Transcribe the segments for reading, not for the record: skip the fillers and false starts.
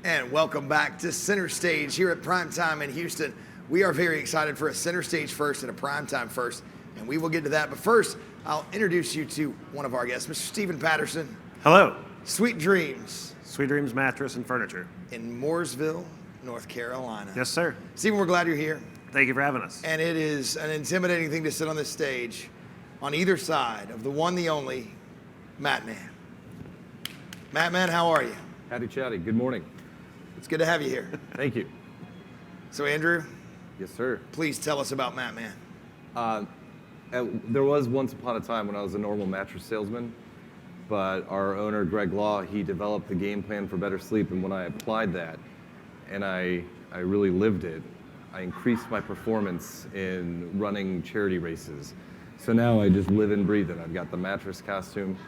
And welcome back to CenterStage here at PrimeTime in Houston. We are very excited for a CenterStage first and a PrimeTime first, and we will get to that. But first, I'll introduce you to one of our guests, Mr. Stephen Patterson. Hello. Sweet Dreams. Sweet Dreams Mattress and Furniture. In Mooresville, North Carolina. Yes, sir. Stephen, we're glad you're here. Thank you for having us. And it is an intimidating thing to sit on this stage on either side of the one, the only, Matman. Matman, how are you? Howdy chatty, good morning. It's good to have you here. Thank you. So Andrew, Yes, sir. please tell us about Matman. There was once upon a time when I was a normal mattress salesman, but our owner, Greg Law, he developed the game plan for better sleep, and when I applied that, and I really lived it, I increased my performance in running charity races. So now I just live and breathe it. I've got the mattress costume,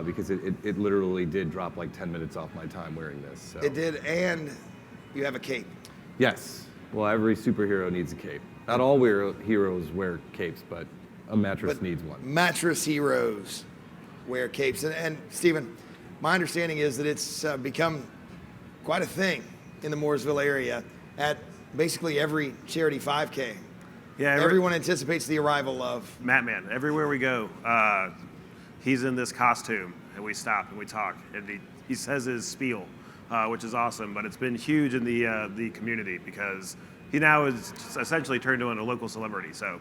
because it literally did drop like 10 minutes off my time wearing this. So. It did, and you have a cape. Yes. Well, every superhero needs a cape. Not all heroes wear capes, but a mattress needs one. Mattress heroes wear capes. And Stephen, my understanding is that it's become quite a thing in the Mooresville area at basically every charity 5K. Yeah, everyone anticipates the arrival of Matman. Everywhere we go, he's in this costume, and we stop and we talk, and he says his spiel, which is awesome. But it's been huge in the community because he now is essentially turned into a local celebrity. So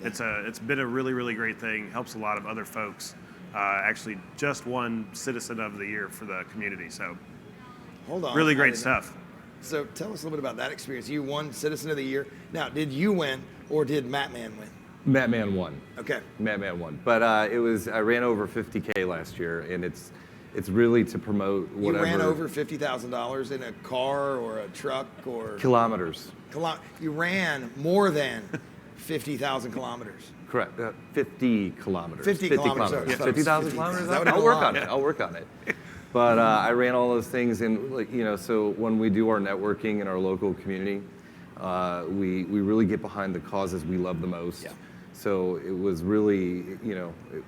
it's been a really, really great thing. Helps a lot of other folks. Actually, just won Citizen of the Year for the community. So hold on, really great stuff. So tell us a little bit about that experience. You won Citizen of the Year. Now, did you win or did Matman win? Matman won. Okay. Matman won. But I ran over 50K last year, and it's really to promote whatever. You ran over $50,000 in a car or a truck or kilometers. You ran more than 50,000 kilometers. Correct. 50 kilometers. 50 kilometers. Yeah, 50,000 kilometers. That would've I'll been work a lot. on it. I'll work on it. But I ran all those things, and so when we do our networking in our local community, we really get behind the causes we love the most. Yeah. So it was really,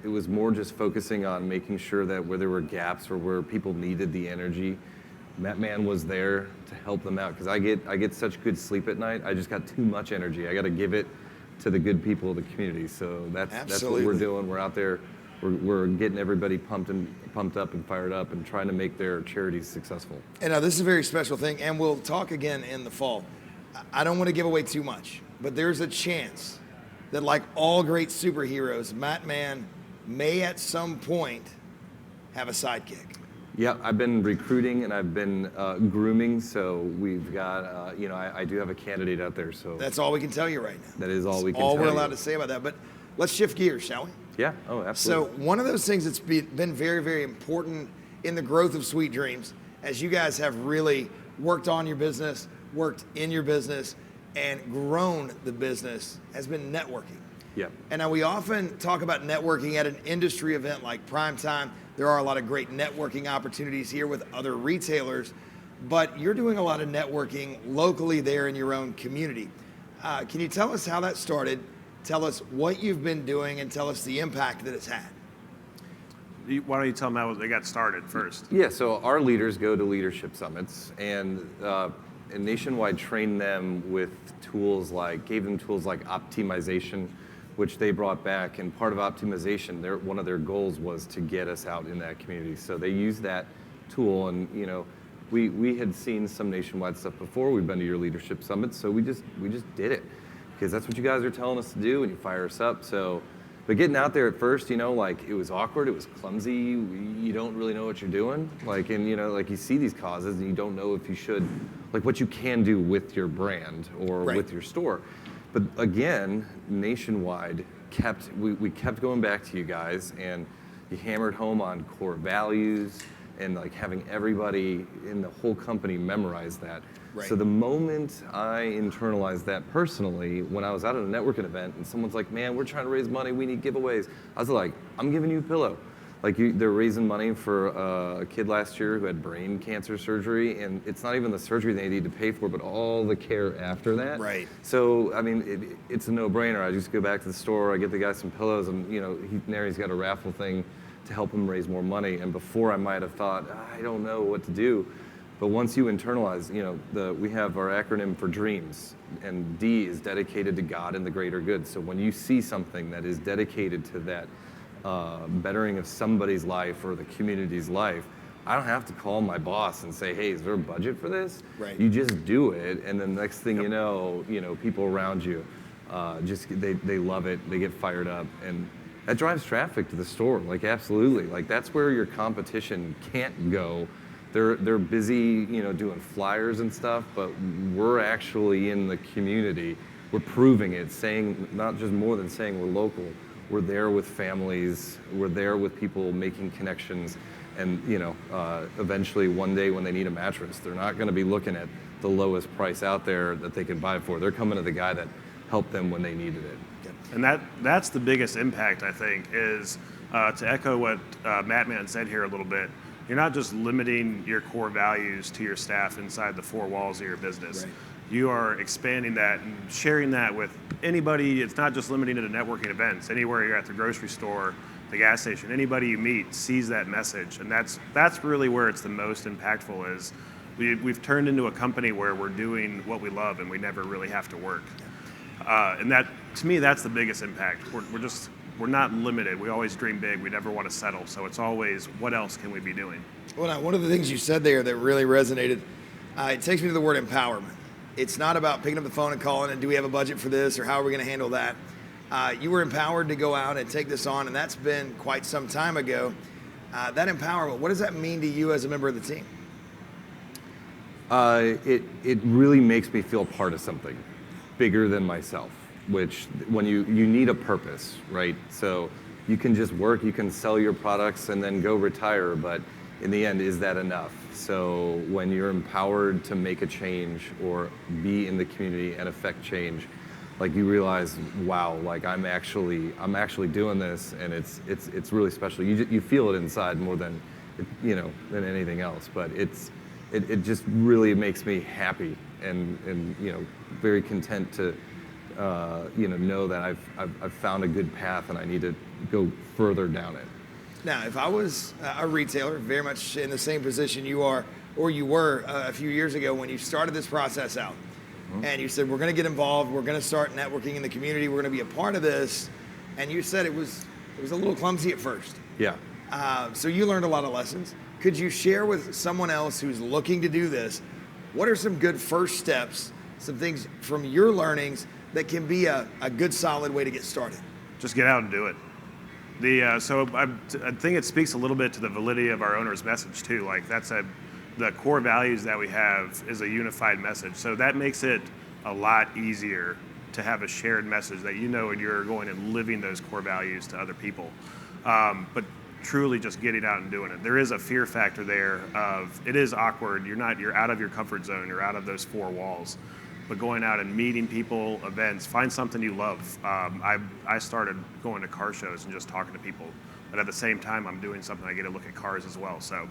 it was more just focusing on making sure that where there were gaps or where people needed the energy, Matman was there to help them out. Because I get such good sleep at night. I just got too much energy. I got to give it to the good people of the community. So that's what we're doing. We're out there. We're getting everybody pumped up and fired up and trying to make their charities successful. And now this is a very special thing, and we'll talk again in the fall. I don't want to give away too much, but there's a chance that, like all great superheroes, Matman may at some point have a sidekick. Yeah, I've been recruiting and I've been grooming, so we've got, I do have a candidate out there. So that's all we can tell you right now. That is all we can tell you. All we're allowed to say about that. But let's shift gears, shall we? Yeah, oh, absolutely. So one of those things that's been very, very important in the growth of Sweet Dreams, as you guys have really worked on your business, worked in your business, and grown the business, has been networking. Yeah. And now we often talk about networking at an industry event like PrimeTime. There are a lot of great networking opportunities here with other retailers, but you're doing a lot of networking locally there in your own community. Can you tell us how that started? Tell us what you've been doing and tell us the impact that it's had. Why don't you tell them how they got started first? Yeah, so our leaders go to leadership summits and Nationwide trained them with gave them tools like optimization, which they brought back. And part of optimization, one of their goals was to get us out in that community. So they used that tool, and we had seen some Nationwide stuff before. We've been to your leadership summits, so we just did it because that's what you guys are telling us to do, and you fire us up. So, but getting out there at first, it was awkward, it was clumsy. You don't really know what you're doing, you see these causes and you don't know if you should, what you can do with your brand or with your store. But again, Nationwide we kept going back to you guys, and you hammered home on core values and having everybody in the whole company memorize that. Right. So the moment I internalized that personally, when I was out at a networking event and someone's like, man, we're trying to raise money, we need giveaways. I was like, I'm giving you a pillow. They're raising money for a kid last year who had brain cancer surgery, and it's not even the surgery they need to pay for, but all the care after that. Right. So, it's a no-brainer. I just go back to the store, I get the guy some pillows, and he's got a raffle thing to help him raise more money. And before I might have thought, I don't know what to do, But once you internalize, we have our acronym for dreams, and D is dedicated to God and the greater good. So when you see something that is dedicated to that bettering of somebody's life or the community's life, I don't have to call my boss and say, hey, is there a budget for this? Right. You just do it, and then the next thing you know, people around you they love it, they get fired up, and that drives traffic to the store. Like, absolutely. Like, that's where your competition can't go. They're busy, doing flyers and stuff, but we're actually in the community. We're proving it, saying not just more than saying we're local. We're there with families. We're there with people making connections. And eventually one day when they need a mattress, they're not going to be looking at the lowest price out there that they can buy it for. They're coming to the guy that helped them when they needed it. And that's the biggest impact, I think, is to echo what Mattman said here a little bit. You're not just limiting your core values to your staff inside the four walls of your business. Right. You are expanding that and sharing that with anybody. It's not just limiting it to networking events. Anywhere you're at the grocery store, the gas station, anybody you meet sees that message. And that's really where it's the most impactful is we've turned into a company where we're doing what we love and we never really have to work. And that, to me, that's the biggest impact. We're not limited. We always dream big. We never want to settle. So it's always, what else can we be doing? Well, now, one of the things you said there that really resonated, it takes me to the word empowerment. It's not about picking up the phone and calling and do we have a budget for this or how are we going to handle that? You were empowered to go out and take this on, and that's been quite some time ago. That empowerment, what does that mean to you as a member of the team? It really makes me feel part of something bigger than myself, which when you need a purpose, right? So you can just work, you can sell your products and then go retire, but in the end, is that enough? So when you're empowered to make a change or be in the community and affect change, like you realize, wow, like I'm actually doing this, and it's really special. You feel it inside more than than anything else, but it just really makes me happy and very content to know that I've found a good path and I need to go further down it. Now, if I was a retailer, very much in the same position you are, or you were a few years ago when you started this process out, and you said, we're going to get involved, we're going to start networking in the community, we're going to be a part of this, and you said it was a little clumsy at first. Yeah. So you learned a lot of lessons. Could you share with someone else who's looking to do this, what are some good first steps, some things from your learnings that can be a good solid way to get started? Just get out and do it. So I think it speaks a little bit to the validity of our owner's message too. Like the core values that we have is a unified message. So that makes it a lot easier to have a shared message that and you're going and living those core values to other people. But truly just getting out and doing it. There is a fear factor there of it is awkward. You're out of your comfort zone. You're out of those four walls. But going out and meeting people, events, find something you love. I started going to car shows and just talking to people. But at the same time, I'm doing something. I get to look at cars as well. So.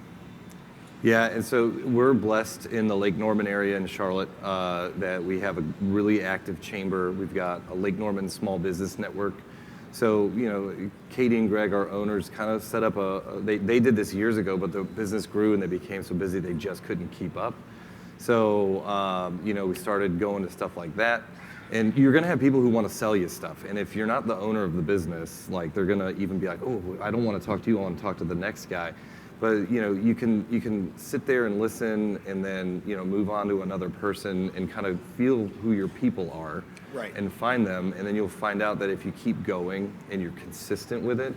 Yeah, and so we're blessed in the Lake Norman area in Charlotte that we have a really active chamber. We've got a Lake Norman Small Business Network. So, Katie and Greg, our owners, kind of set up they did this years ago, but the business grew and they became so busy they just couldn't keep up. So, we started going to stuff like that. And you're going to have people who want to sell you stuff. And if you're not the owner of the business, like they're going to even be like, oh, I don't want to talk to you, I want to talk to the next guy. But, you can sit there and listen and then, move on to another person and kind of feel who your people are. Right. And find them. And then you'll find out that if you keep going and you're consistent with it,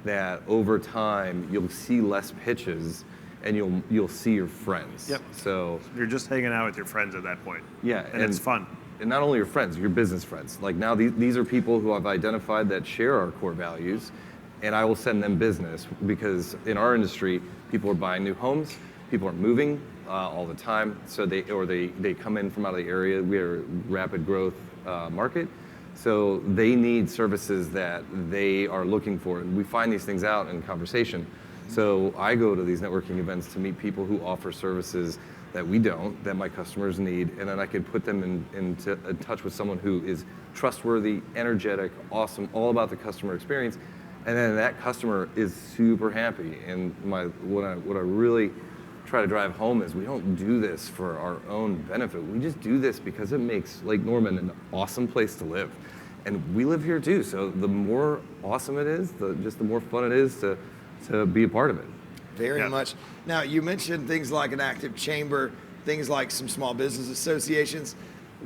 that over time you'll see less pitches and you'll see your friends. Yep. So you're just hanging out with your friends at that point. Yeah. And it's fun. And not only your friends, your business friends. Like now these are people who I've identified that share our core values, and I will send them business because in our industry, people are buying new homes, people are moving all the time. So they come in from out of the area. We are a rapid growth market. So they need services that they are looking for. And we find these things out in conversation. So I go to these networking events to meet people who offer services that we don't, that my customers need, and then I can put them in touch with someone who is trustworthy, energetic, awesome, all about the customer experience, and then that customer is super happy. And what I really try try to drive home is we don't do this for our own benefit. We just do this because it makes Lake Norman an awesome place to live. And we live here too, so the more awesome it is, just the more fun it is to be a part of it. Very much. Now, you mentioned things like an active chamber, things like some small business associations.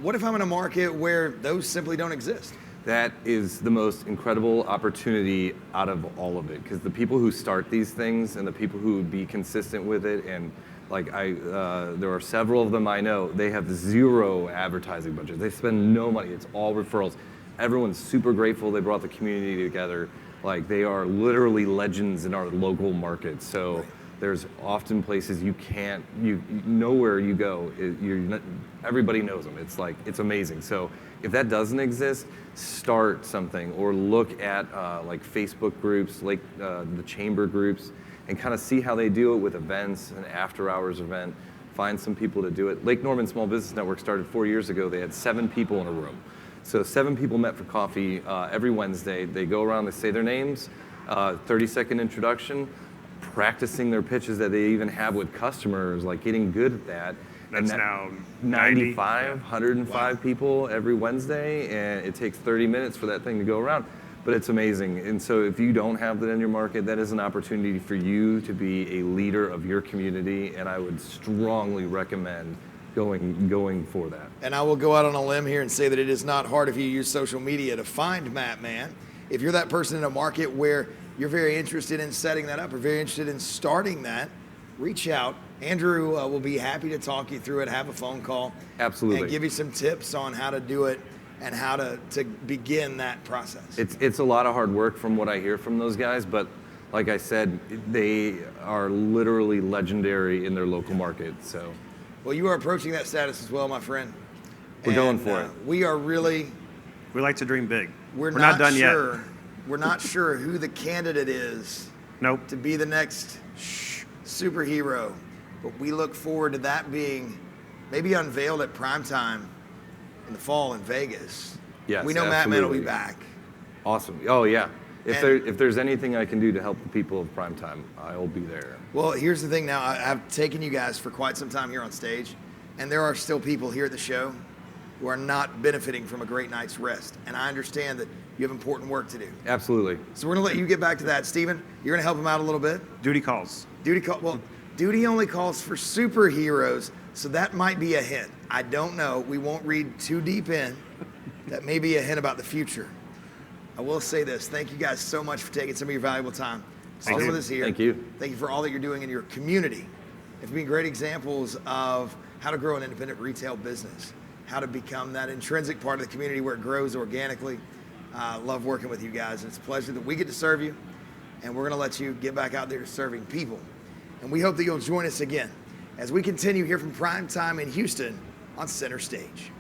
What if I'm in a market where those simply don't exist? That is the most incredible opportunity out of all of it, because the people who start these things and the people who would be consistent with it, and there are several of them I know, they have zero advertising budget. They spend no money. It's all referrals. Everyone's super grateful they brought the community together. Like, they are literally legends in our local market. So there's often places you nowhere you go, everybody knows them. It's amazing. So if that doesn't exist, start something, or look at like Facebook groups, like the chamber groups, and kind of see how they do it with events, an after hours event. Find some people to do it. Lake Norman Small Business Network started 4 years ago. They had 7 people in a room. So 7 people met for coffee every Wednesday. They go around, they say their names, 30-second introduction, practicing their pitches that they even have with customers, like getting good at that. That's now 95, 105 people every Wednesday, and it takes 30 minutes for that thing to go around. But it's amazing. And so if you don't have that in your market, that is an opportunity for you to be a leader of your community, and I would strongly recommend going for that. And I will go out on a limb here and say that it is not hard if you use social media to find Matt Man. If you're that person in a market where you're very interested in setting that up or very interested in starting that, reach out. Andrew will be happy to talk you through it, have a phone call. Absolutely. And give you some tips on how to do it and how to begin that process. It's a lot of hard work from what I hear from those guys, but like I said, they are literally legendary in their local market. So, well, you are approaching that status as well, my friend. We're going for it. We are really... We like to dream big. We're not done yet. We're not sure who the candidate is Nope. to be the next superhero, but we look forward to that being maybe unveiled at PrimeTime in the fall in Vegas. Yes, we know Matt Man will be absolutely. back. Awesome. Oh yeah. And- If there's anything I can do to help the people of PrimeTime, I'll be there. Well, here's the thing now. I've taken you guys for quite some time here on stage, and there are still people here at the show who are not benefiting from a great night's rest. And I understand that you have important work to do. Absolutely. So we're going to let you get back to that. Steven, you're going to help him out a little bit. Duty calls. Well, duty only calls for superheroes, so that might be a hint. I don't know. We won't read too deep in. That may be a hint about the future. I will say this. Thank you guys so much for taking some of your valuable time. Spend with us here. Thank you. Thank you for all that you're doing in your community. It's been great examples of how to grow an independent retail business, how to become that intrinsic part of the community where it grows organically. Love working with you guys. It's a pleasure that we get to serve you, and we're going to let you get back out there to serving people. And we hope that you'll join us again as we continue here from PrimeTime in Houston on CenterStage.